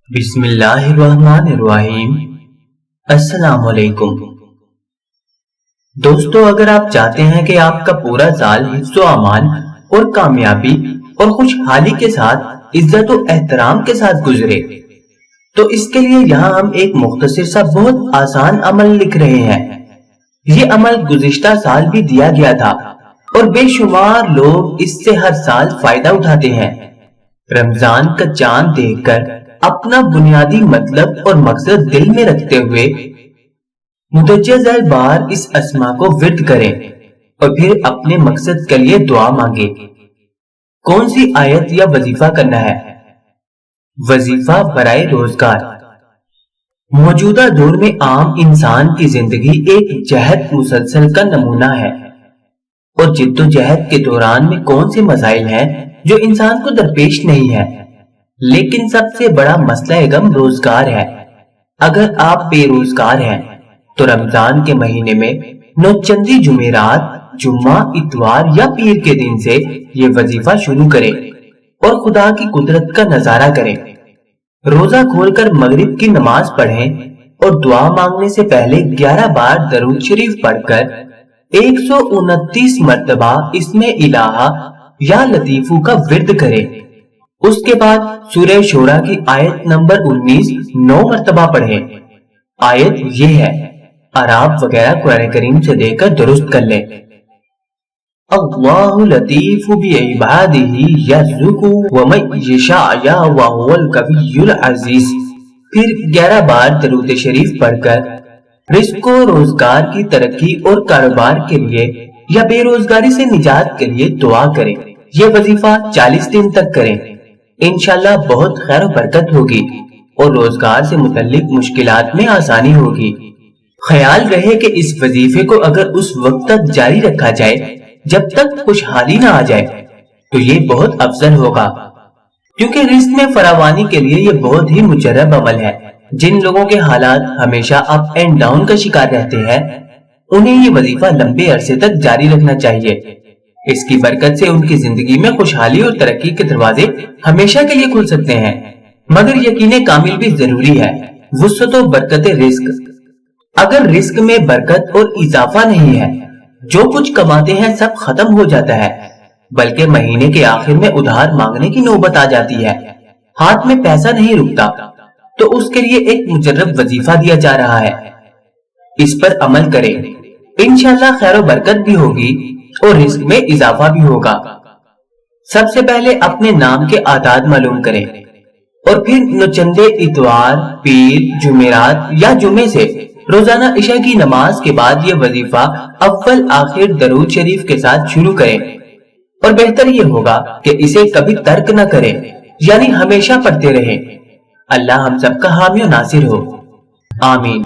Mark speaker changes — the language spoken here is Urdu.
Speaker 1: بسم اللہ الرحمن الرحیم۔ السلام علیکم دوستو، اگر آپ چاہتے ہیں کہ آپ کا پورا سال حفظ و امان اور کامیابی اور خوشحالی کے ساتھ عزت و احترام کے ساتھ گزرے تو اس کے لیے یہاں ہم ایک مختصر سا بہت آسان عمل لکھ رہے ہیں۔ یہ عمل گزشتہ سال بھی دیا گیا تھا اور بے شمار لوگ اس سے ہر سال فائدہ اٹھاتے ہیں۔ رمضان کا چاند دیکھ کر اپنا بنیادی مطلب اور مقصد دل میں رکھتے ہوئے متجزہ بار اس اسما کو ورد کریں اور پھر اپنے مقصد کے لیے دعا مانگے۔ کون سی آیت یا وظیفہ کرنا ہے؟ وظیفہ برائے روزگار۔ موجودہ دور میں عام انسان کی زندگی ایک جہد مسلسل کا نمونہ ہے، اور جد و جہد کے دوران میں کون سے مسائل ہیں جو انسان کو درپیش نہیں ہے، لیکن سب سے بڑا مسئلہ غم روزگار ہے۔ اگر آپ بے روزگار ہیں تو رمضان کے مہینے میں نوچندی جمعرات، جمعہ، اتوار یا پیر کے دن سے یہ وظیفہ شروع کریں اور خدا کی قدرت کا نظارہ کریں۔ روزہ کھول کر مغرب کی نماز پڑھیں اور دعا مانگنے سے پہلے 11 بار درود شریف پڑھ کر 129 مرتبہ اسم الہہ یا لطیفو کا ورد کریں۔ اس کے بعد سورہ شورى کی آیت نمبر 19 9 مرتبہ پڑھیں۔ آیت یہ ہے، اعراف وغیرہ قرآن کریم سے دیکھ کر درست کر لیں۔ اللہ لطیف بعبادہ یرزق ومن یشاء وہو القوی العزیز۔ پھر 11 بار درود شریف پڑھ کر رزق و روزگار کی ترقی اور کاروبار کے لیے یا بے روزگاری سے نجات کے لیے دعا کریں۔ یہ وظیفہ 40 دن تک کریں، انشاءاللہ بہت خیر و برکت ہوگی اور روزگار سے متعلق مشکلات میں آسانی ہوگی۔ خیال رہے کہ اس وظیفے کو اگر اس وقت تک جاری رکھا جائے جب تک خوشحالی نہ آ جائے تو یہ بہت افضل ہوگا، کیونکہ رزق میں فراوانی کے لیے یہ بہت ہی مجرب عمل ہے۔ جن لوگوں کے حالات ہمیشہ اپ اینڈ ڈاؤن کا شکار رہتے ہیں انہیں یہ وظیفہ لمبے عرصے تک جاری رکھنا چاہیے۔ اس کی برکت سے ان کی زندگی میں خوشحالی اور ترقی کے دروازے ہمیشہ کے لیے کھل سکتے ہیں، مگر یقین کامل بھی ضروری ہے۔ وسعت و برکت رزق۔ اگر رزق میں برکت اور اضافہ نہیں ہے، جو کچھ کماتے ہیں سب ختم ہو جاتا ہے، بلکہ مہینے کے آخر میں ادھار مانگنے کی نوبت آ جاتی ہے، ہاتھ میں پیسہ نہیں رکتا، تو اس کے لیے ایک مجرب وظیفہ دیا جا رہا ہے۔ اس پر عمل کریں، انشاءاللہ خیر و برکت بھی ہوگی اور رزق میں اضافہ بھی ہوگا۔ سب سے پہلے اپنے نام کے اعداد معلوم کریں اور پھر نوچندے اتوار، پیر، جمعرات یا جمعے سے روزانہ عشاء کی نماز کے بعد یہ وظیفہ اول آخر درود شریف کے ساتھ شروع کریں، اور بہتر یہ ہوگا کہ اسے کبھی ترک نہ کریں، یعنی ہمیشہ پڑھتے رہیں۔ اللہ ہم سب کا حامی و ناصر ہو، آمین۔